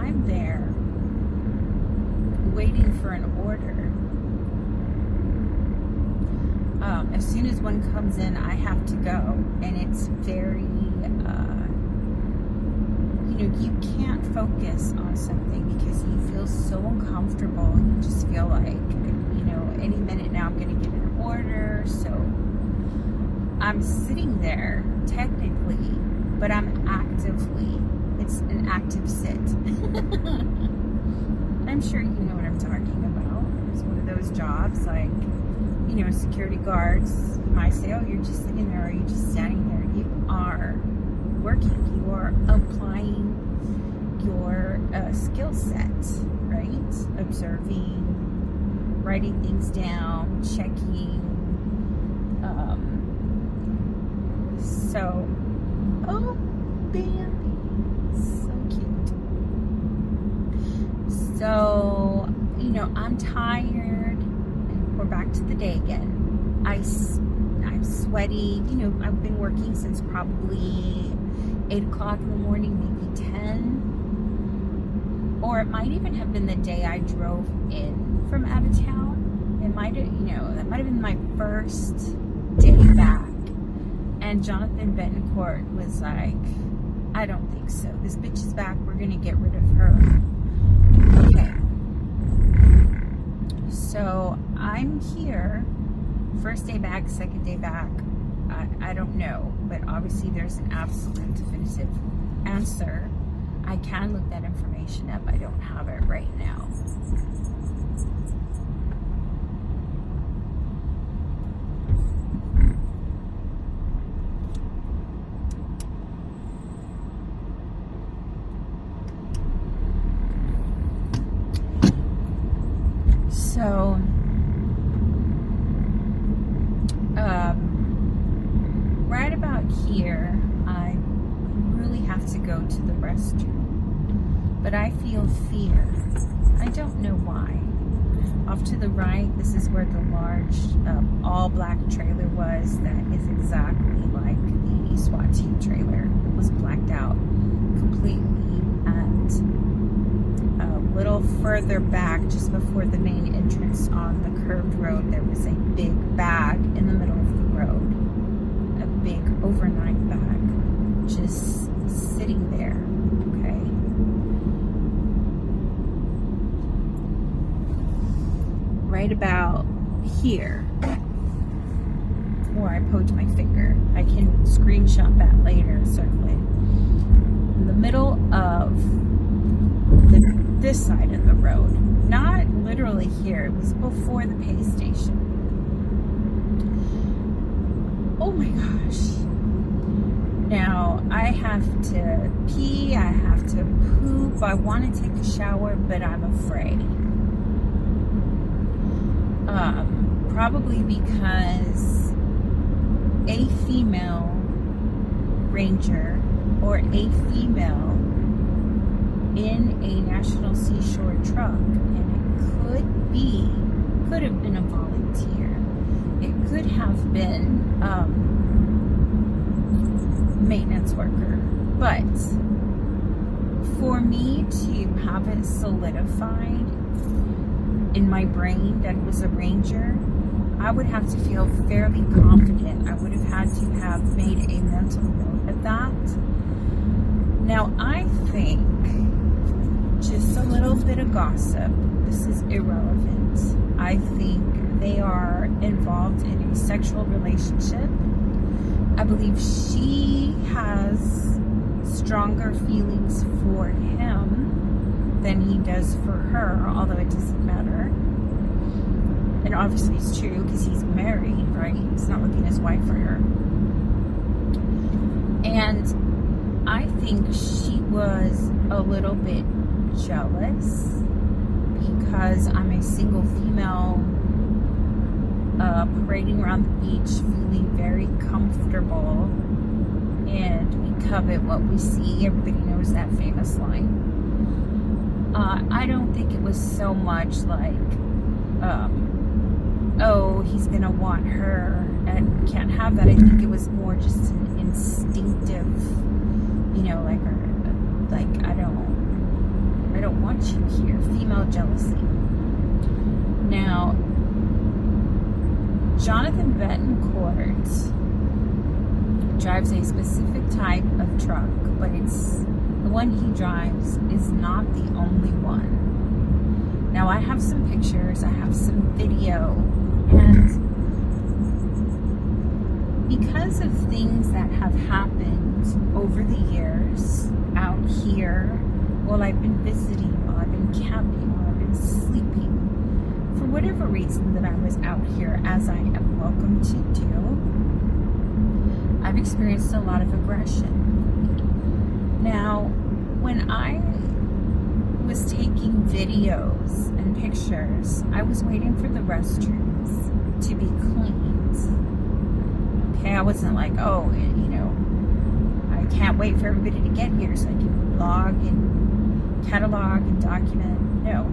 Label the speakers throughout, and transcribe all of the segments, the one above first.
Speaker 1: I'm there waiting for an order, as soon as one comes in, I have to go, and it's very, you can't focus on something because you feel so uncomfortable. You just feel like, any minute now I'm going to get an order. So I'm sitting there technically, but it's an active sit. I'm sure you know what I'm talking about. It's one of those jobs like, security guards might say, oh, you're just sitting there, or you're just standing there. You are working, you are applying your skill set, right? Observing, writing things down, checking. Oh, Bambi, so cute. So, I'm tired. We're back to the day again. I'm sweaty. I've been working since probably 8 o'clock in the morning, maybe 10. Or it might even have been the day I drove in from out of town. It might have, that might have been my first day back. And Jonathan Betancourt was like, I don't think so. This bitch is back. We're going to get rid of her. Okay. So I'm here. First day back, second day back. I don't know. But obviously there's an absolute definitive answer. I can look that information up. I don't have it right now. So, right about here, I really have to go to the restroom, but I feel fear. I don't know why. Off to the right, this is where the large all black trailer was. That is exactly like the SWAT team trailer. It was blacked out completely. And a little further back, just before the main entrance on the curved road, there was a big bag in the middle of the road. A big overnight bag just sitting there. Okay. Right about here, where I poked my finger. I can screenshot that later, circle it. In the middle of this side of the road. Not literally here. It was before the pay station. Oh my gosh. Now, I have to pee. I have to poop. I want to take a shower, but I'm afraid. Probably because a female ranger or a female in a National Seashore truck, and it could have been a volunteer. It could have been maintenance worker. But for me to have it solidified in my brain that it was a ranger, I would have to feel fairly confident. I would have had to have made a mental note of that. Now, I think, just a little bit of gossip, this is irrelevant. I think they are involved in a sexual relationship. I believe she has stronger feelings for him than he does for her, although it doesn't matter. And obviously it's true because he's married, right? He's not looking his wife for her. And I think she was a little bit jealous because I'm a single female parading around the beach feeling very comfortable, and we covet what we see. Everybody knows that famous line. I don't think it was so much like oh, he's gonna want her and can't have that. I think it was more just an instinctive, like I I don't want you here. Female jealousy. Now, Jonathan Betancourt drives a specific type of truck, but it's the one he drives is not the only one. Now, I have some pictures, I have some video, and because of things that have happened over the years out here, while I've been visiting, while I've been camping, while I've been sleeping, for whatever reason that I was out here, as I am welcome to do, I've experienced a lot of aggression. Now, when I was taking videos and pictures, I was waiting for the restrooms to be cleaned. Okay, I wasn't like, oh, I can't wait for everybody to get here so I can log and catalog and document. No,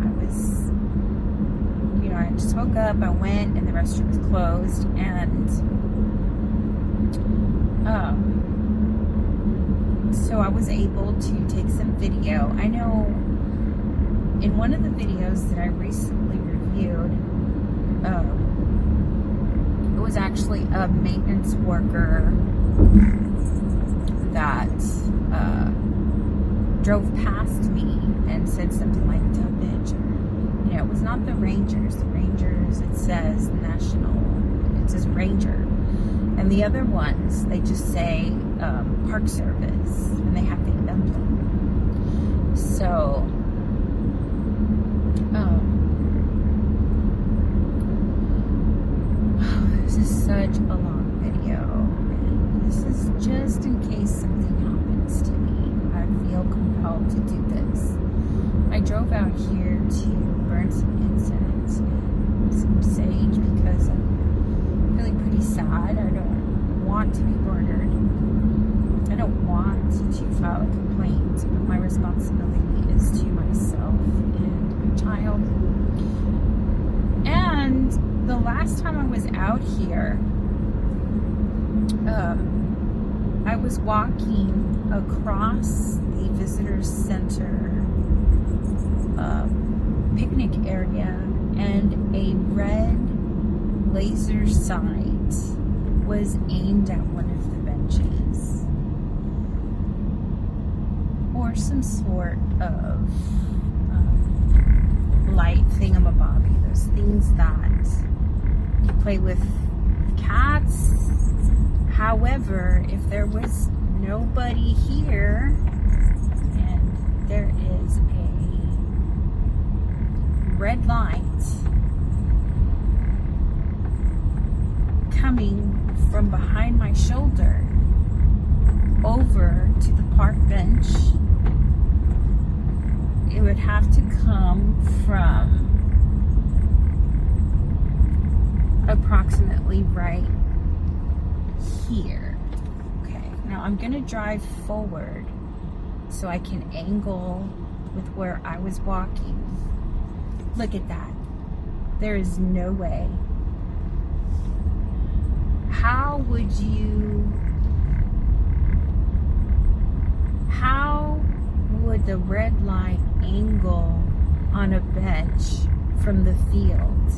Speaker 1: I just woke up, I went, and the restroom was closed, and so I was able to take some video. I know in one of the videos that I recently reviewed, it was actually a maintenance worker that drove past me and said something like, "Dumb bitch," or, it was not the Rangers. The Rangers, it says Ranger. And the other ones, they just say Park Service, and they have the emblem. So, this is such a long video, and this is just in case something happens to me. I feel compelled to do this. I drove out here to burn some incense and some sage because I'm feeling pretty sad. I don't want to be murdered. I don't want to file a complaint, but my responsibility is to myself and my child. And the last time I was out here, I was walking across the visitor center picnic area, and a red laser sight was aimed at one of the benches, or some sort of light thingamabobby, those things that you play with cats. However, if there was nobody here, and there is a red light coming from behind my shoulder over to the park bench, it would have to come from approximately right here. Okay, now I'm gonna drive forward so I can angle with where I was walking. Look at that. There is no way. How would the red light angle on a bench from the field?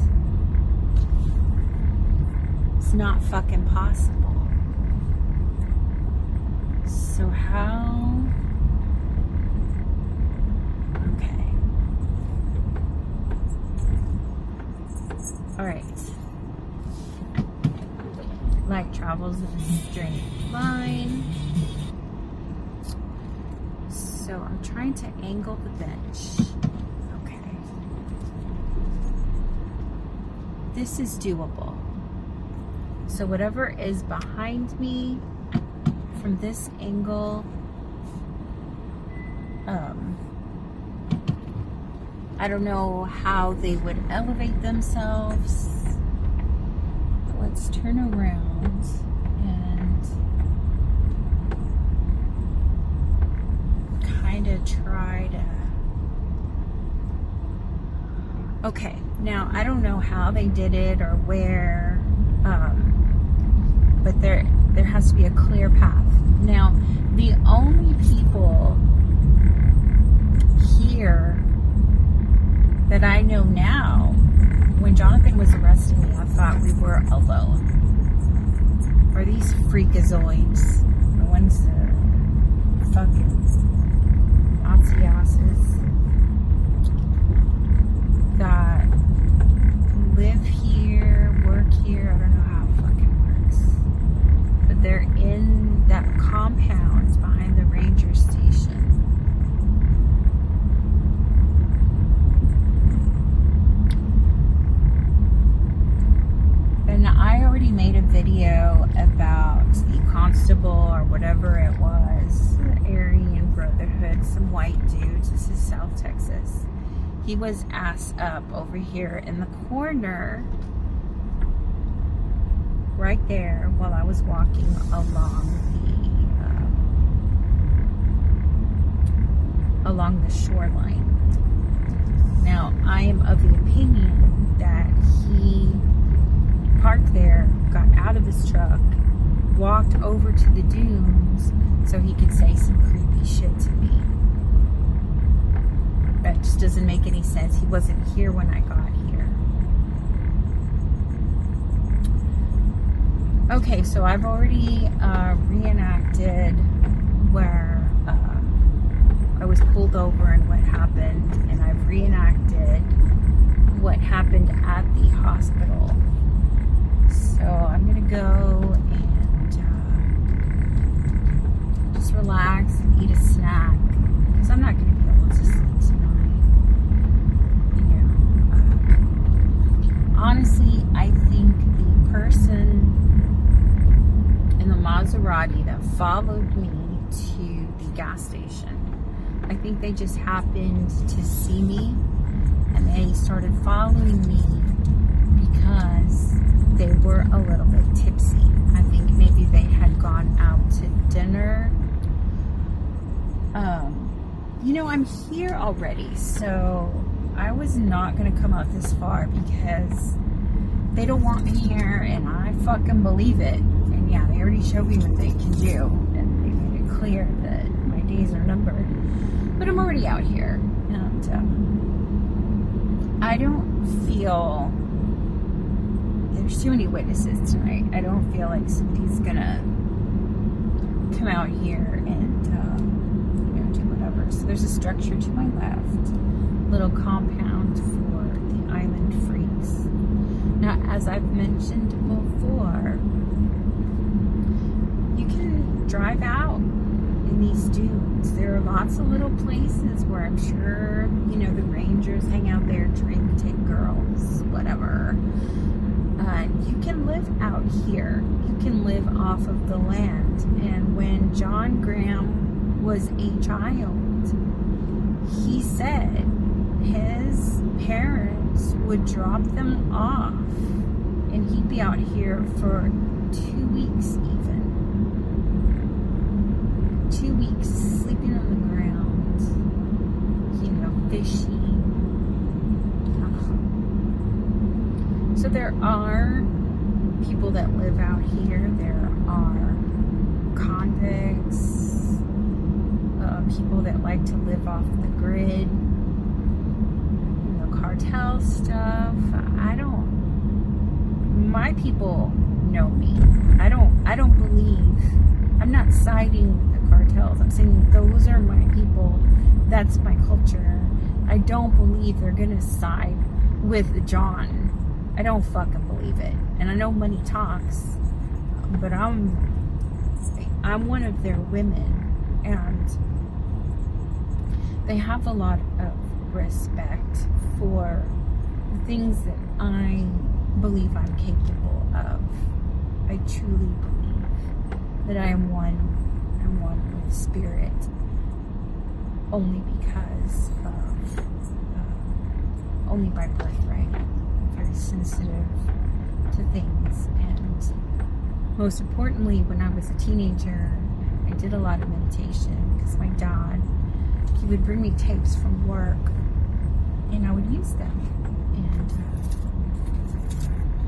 Speaker 1: It's not fucking possible. So how? Okay. All right. Light travels in a straight line. So I'm trying to angle the bench. Okay. This is doable. So whatever is behind me from this angle, I don't know how they would elevate themselves. But let's turn around and kind of try to... Okay, now I don't know how they did it or where, but there has to be a clear path. Now, the only people here that I know now. When Jonathan was arresting me, I thought we were alone. Are these freakazoids, the ones that fucking Nazi asses that live here, work here, I don't know how it fucking works, but they're in that compound behind the ranger station. And I already made a video about the constable or whatever it was, the Aryan Brotherhood, some white dudes. This is South Texas. He was ass up over here in the corner, right there, while I was walking along the shoreline. Now, I am of the opinion that he parked there, got out of his truck, walked over to the dunes so he could say some creepy shit to me. That just doesn't make any sense. He wasn't here when I got here. Okay, so I've already reenacted where I was pulled over and what happened, and I've reenacted what happened at the hospital. So I'm gonna go and just relax and eat a snack, because I'm not gonna be able to sleep tonight. You know, honestly, I think the person in the Maserati that followed me to the gas station, I think they just happened to see me and they started following me because they were a little bit tipsy. I think maybe they had gone out to dinner. You know, I'm here already, so I was not going to come out this far because they don't want me here, and I fucking believe it. And yeah, they already showed me what they can do, and they made it clear that my days are numbered. But I'm already out here, and I don't feel... There's too many witnesses tonight. I don't feel like somebody's gonna come out here and do whatever. So there's a structure to my left, little compound for the Island Freaks. Now, as I've mentioned before, you can drive out in these dunes. There are lots of little places where I'm sure, the rangers hang out there, drink, take girls, whatever. You can live out here. You can live off of the land. And when John Graham was a child, he said his parents would drop them off and he'd be out here for 2 weeks even. 2 weeks sleeping on the ground, fishing. So there are people that live out here. There are convicts, people that like to live off the grid, cartel stuff. My people know me. I don't believe, I'm not siding with the cartels. I'm saying those are my people. That's my culture. I don't believe they're gonna side with John. I don't fucking believe it. And I know money talks, but I'm one of their women, and they have a lot of respect for the things that I believe I'm capable of. I truly believe that I am one with spirit, only because of only by birthright. Very sensitive to things, and most importantly, when I was a teenager, I did a lot of meditation because my dad, he would bring me tapes from work and I would use them, and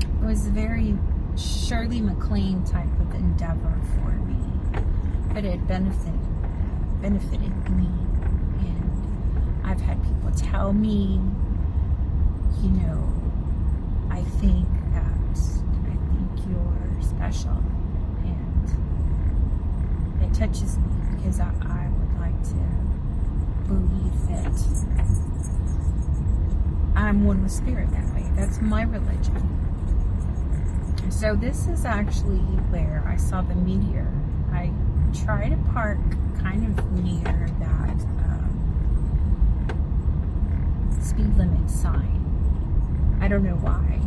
Speaker 1: it was a very Shirley MacLaine type of endeavor for me, but it benefited me. And I've had people tell me you know, I think you're special, and it touches me because I would like to believe that I'm one with spirit that way. That's my religion. So this is actually where I saw the meteor. I try to park kind of near that speed limit sign. I don't know why,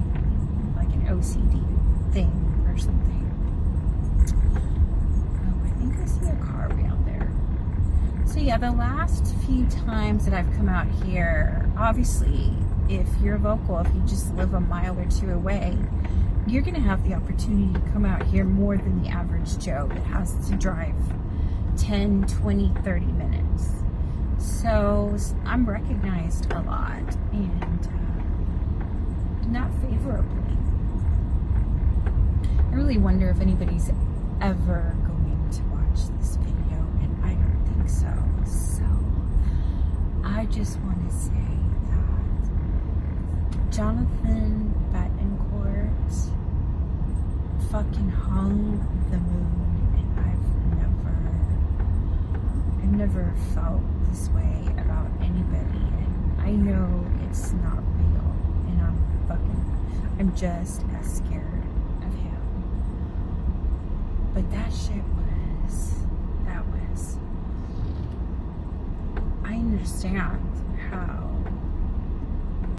Speaker 1: like an OCD thing or something. Oh, I think I see a car way out there. So yeah, the last few times that I've come out here, obviously, if you're local, if you just live a mile or two away, you're going to have the opportunity to come out here more than the average Joe that has to drive 10, 20, 30 minutes. So I'm recognized a lot, and not favorably. I really wonder if anybody's ever going to watch this video, and I don't think so. So I just want to say that Jonathan Betancourt fucking hung the moon, and I've never felt this way about anybody, and I know it's not real, and I'm just as scared of him. But that shit I understand how